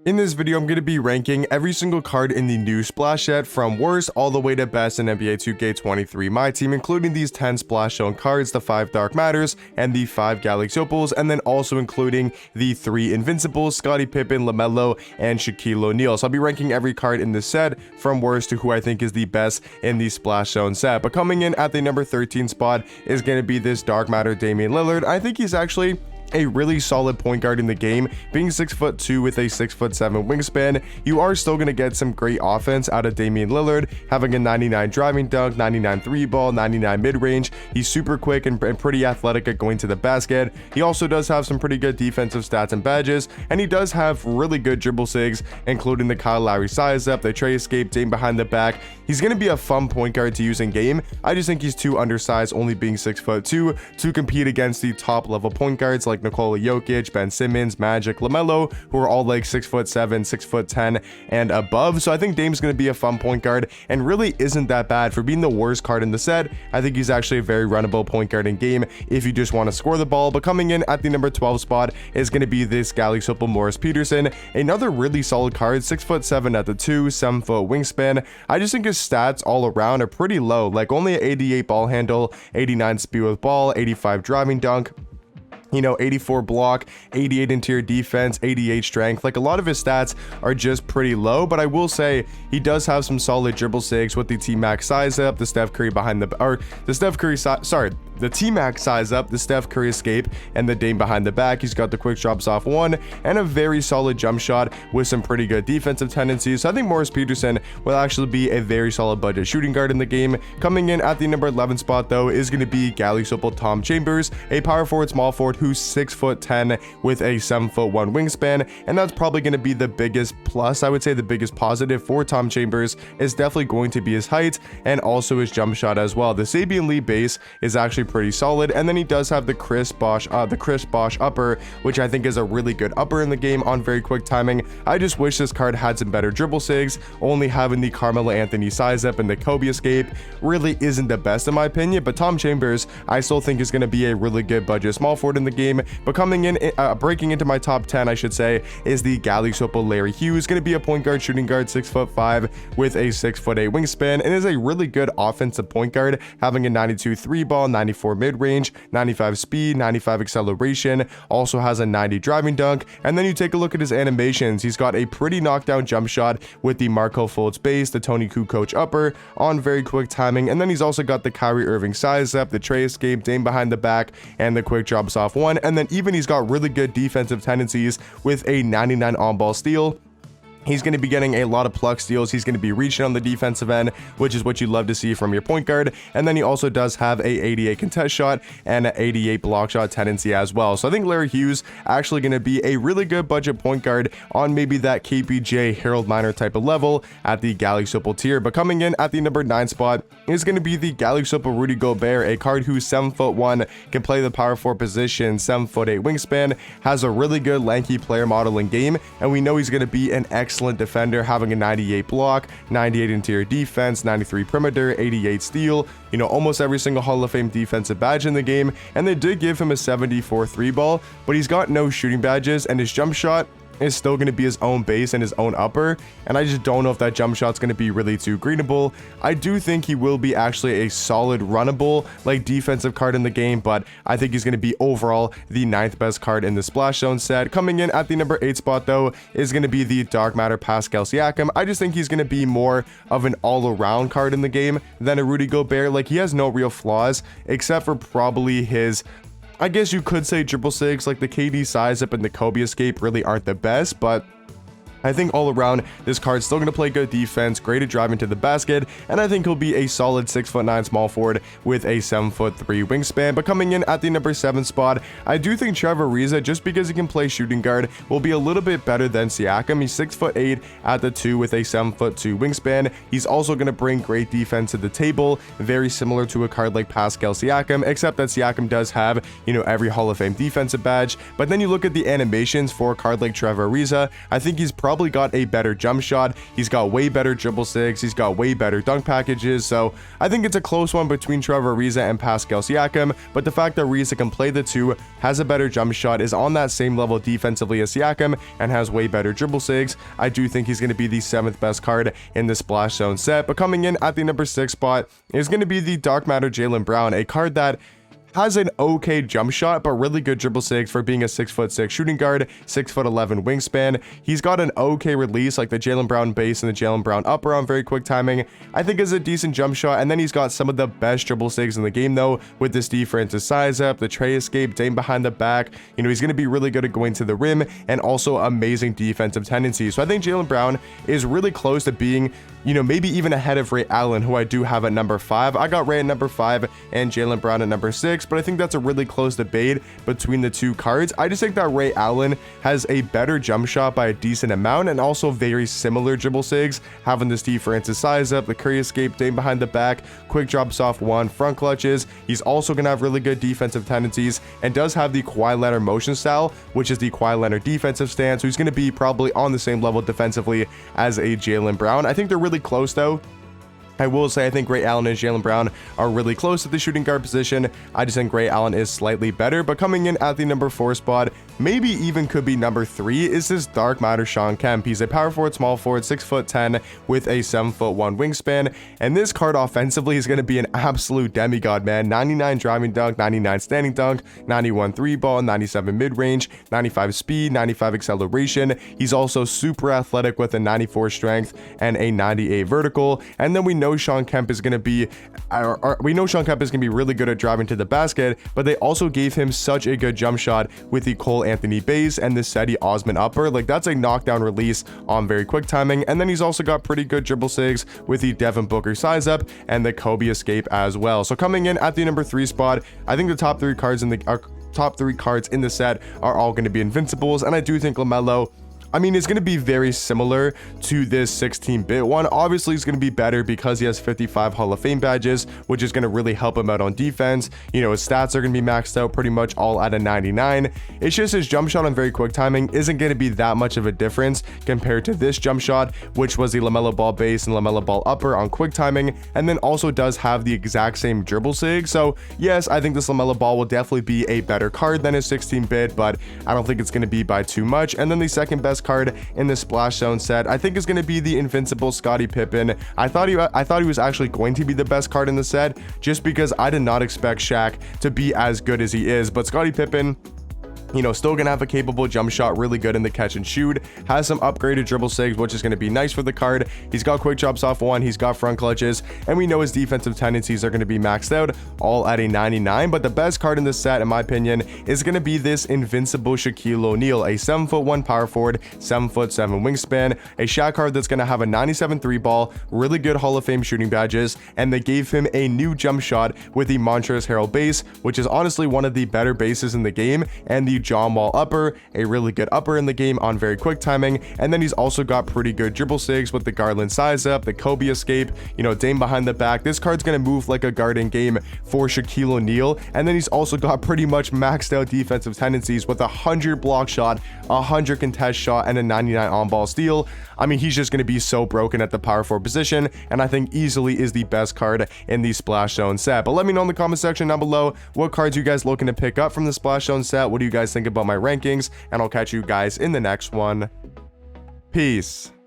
In this video, I'm going to be ranking every single card in the new splash set from worst all the way to best in NBA 2K23 Myteam, including these 10 splash zone cards, the 5 Dark Matters, and the 5 Galaxy Opals, and then also including the 3 Invincibles, Scottie Pippen, LaMelo, and Shaquille O'Neal. So I'll be ranking every card in this set from worst to who I think is the best in the splash zone set. But coming in at the number 13 spot is going to be this Dark Matter Damian Lillard. I think he's actually a really solid point guard in the game. Being 6'2" with a 6'7" wingspan, you are still going to get some great offense out of Damian Lillard, having a 99 driving dunk, 99 3 ball, 99 mid-range. He's super quick and pretty athletic at going to the basket. He also does have some pretty good defensive stats and badges, and he does have really good dribble sigs, including the Kyle Lowry size up, the Trey escape, Dame behind the back. He's going to be a fun point guard to use in game. I just think he's too undersized, only being 6'2", to compete against the top level point guards like Nikola Jokic, Ben Simmons, Magic, LaMelo, who are all like 6'7", 6'10", and above. So I think Dame's going to be a fun point guard and really isn't that bad for being the worst card in the set. I think he's actually a very runnable point guard in game if you just want to score the ball. But coming in at the number 12 spot is going to be this Galaxy Opal Morris Peterson, another really solid card, 6'7" at the 2, 7 foot wingspan. I just think his stats all around are pretty low, like only an 88 ball handle, 89 speed with ball, 85 driving dunk, 84 block, 88 interior defense, 88 strength. Like, a lot of his stats are just pretty low, but I will say he does have some solid dribble sigs with the T-Max size up, the Steph Curry behind the T-Max size up, the Steph Curry escape, and the Dame behind the back. He's got the quick drops off one and a very solid jump shot with some pretty good defensive tendencies. So I think Morris Peterson will actually be a very solid budget shooting guard in the game. Coming in at the number 11 spot though is going to be Galaxy Opal Tom Chambers, a power forward, small forward who's 6'10" with a 7'1" wingspan, and that's probably going to be the biggest plus. I would say the biggest positive for Tom Chambers is definitely going to be his height and also his jump shot as well. The Sabian Lee base is actually pretty solid, and then he does have the Chris Bosh upper, which I think is a really good upper in the game on very quick timing. I just wish this card had some better dribble sigs. Only having the Carmelo Anthony size up and the Kobe escape really isn't the best in my opinion, but Tom Chambers I still think is going to be a really good budget small forward in the game. But coming in, breaking into my top 10, I should say, is the Galaxy Opal Larry Hughes, going to be a point guard shooting guard, 6'5" with a 6'8" wingspan, and is a really good offensive point guard, having a 92 3 ball, 94 mid-range, 95 speed, 95 acceleration, also has a 90 driving dunk. And then you take a look at his animations. He's got a pretty knockdown jump shot with the Marco Fultz base, the Tony Kukoc upper on very quick timing, and then he's also got the Kyrie Irving size up, the Trey escape, Dame behind the back, and the quick drops off one. And then even he's got really good defensive tendencies with a 99 on-ball steal. He's going to be getting a lot of pluck steals. He's going to be reaching on the defensive end, which is what you love to see from your point guard. And then he also does have a 88 contest shot and an 88 block shot tendency as well. So I think Larry Hughes actually going to be a really good budget point guard on maybe that KPJ Harold Miner type of level at the Galaxy Opal tier. But coming in at the number 9 spot is going to be the Galaxy Opal Rudy Gobert, a card who's 7'1", can play the power forward position, 7'8" wingspan, has a really good lanky player model in game, and we know he's going to be an excellent defender, having a 98 block, 98 interior defense, 93 perimeter, 88 steal, almost every single Hall of Fame defensive badge in the game. And they did give him a 74 3 ball, but he's got no shooting badges, and his jump shot is still going to be his own base and his own upper, and I just don't know if that jump shot's going to be really too greenable. I do think he will be actually a solid runnable defensive card in the game, but I think he's going to be overall the 9th best card in the splash zone set. Coming in at the number 8 spot though is going to be the Dark Matter Pascal Siakam. I just think he's going to be more of an all-around card in the game than a Rudy Gobert. Like, he has no real flaws except for probably his, I guess you could say, dribble sigs. Like the KD size up and the Kobe escape really aren't the best, but I think all around this card's still going to play good defense, great at driving to the basket, and I think he'll be a solid 6'9" small forward with a 7'3" wingspan. But coming in at the number 7 spot, I do think Trevor Ariza, just because he can play shooting guard, will be a little bit better than Siakam. He's 6'8" at the 2 with a 7'2" wingspan. He's also going to bring great defense to the table, very similar to a card like Pascal Siakam, except that Siakam does have, every Hall of Fame defensive badge. But then you look at the animations for a card like Trevor Ariza, I think he's probably probably got a better jump shot. He's got way better dribble sigs. He's got way better dunk packages. So I think it's a close one between Trevor Ariza and Pascal Siakam, but the fact that Ariza can play the two, has a better jump shot, is on that same level defensively as Siakam, and has way better dribble sigs, I do think he's going to be the 7th best card in the Splash Zone set. But coming in at the number 6 spot is going to be the Dark Matter Jaylen Brown, a card that has an okay jump shot, but really good dribble sigs for being a 6'6" shooting guard, 6'11" wingspan. He's got an okay release, like the Jaylen Brown base and the Jaylen Brown upper on very quick timing. I think is a decent jump shot, and then he's got some of the best dribble sigs in the game though, with the Steve Francis size up, the tray escape, Dame behind the back. You know, he's going to be really good at going to the rim, and also amazing defensive tendencies. So I think Jaylen Brown is really close to being, you know, maybe even ahead of Ray Allen, who I do have at number 5. I got Ray at number 5 and Jaylen Brown at number 6, but I think that's a really close debate between the two cards. I just think that Ray Allen has a better jump shot by a decent amount, and also very similar dribble sigs, having the Steve Francis size up, the Curry escape, Dame behind the back, quick drops off one, front clutches. He's also going to have really good defensive tendencies, and does have the Kawhi Leonard motion style, which is the Kawhi Leonard defensive stance. So he's going to be probably on the same level defensively as a Jaylen Brown. I think they're really close though. I will say I think Ray Allen and Jaylen Brown are really close at the shooting guard position. I just think Ray Allen is slightly better, but coming in at the number 4 spot, maybe even could be number 3, is this Dark Matter Shawn Kemp. He's a power forward, small forward, 6'10", with a 7'1" wingspan, and this card offensively is going to be an absolute demigod, man. 99 driving dunk, 99 standing dunk, 91 3 ball, 97 mid-range, 95 speed, 95 acceleration. He's also super athletic with a 94 strength and a 98 vertical, and then we know Shawn Kemp is going to be really good at driving to the basket, but they also gave him such a good jump shot with the Cole Anthony base and the Cedi Osman upper. Like, that's a knockdown release on very quick timing. And then he's also got pretty good dribble sigs with the Devin Booker size up and the Kobe escape as well. So coming in at the number 3 spot, I think the top 3 cards in the set are all going to be invincibles, and I do think LaMelo, I mean, it's going to be very similar to this 16-bit one. Obviously, he's going to be better because he has 55 Hall of Fame badges, which is going to really help him out on defense. You know, his stats are going to be maxed out pretty much all at a 99. It's just his jump shot on very quick timing isn't going to be that much of a difference compared to this jump shot, which was the LaMelo Ball base and LaMelo Ball upper on quick timing, and then also does have the exact same dribble sig. So yes, I think this LaMelo Ball will definitely be a better card than his 16-bit, but I don't think it's going to be by too much. And then the second best card in the Splash Zone set, I think, is going to be the invincible Scottie Pippen. I thought he was actually going to be the best card in the set, just because I did not expect Shaq to be as good as he is. But Scottie Pippen, you know, still gonna have a capable jump shot, really good in the catch and shoot, has some upgraded dribble sigs, which is gonna be nice for the card. He's got quick drops off one, he's got front clutches, and we know his defensive tendencies are gonna be maxed out, all at a 99. But the best card in this set, in my opinion, is gonna be this invincible Shaquille O'Neal, a 7'1" power forward, 7'7" wingspan, a Shaq card that's gonna have a 97 3 ball, really good Hall of Fame shooting badges, and they gave him a new jump shot with the Montrezl Harrell base, which is honestly one of the better bases in the game, and the John Wall upper, a really good upper in the game on very quick timing. And then he's also got pretty good dribble sigs with the Garland size up, the Kobe escape, you know, Dame behind the back. This card's gonna move like a guard in game for Shaquille O'Neal. And then he's also got pretty much maxed out defensive tendencies with a 100 block shot, 100 contest shot, and a 99 on ball steal. I mean, he's just gonna be so broken at the power forward position, and I think easily is the best card in the Splash Zone set. But let me know in the comment section down below what cards you guys looking to pick up from the Splash Zone set. What do you guys think about my rankings? And I'll catch you guys in the next one. Peace.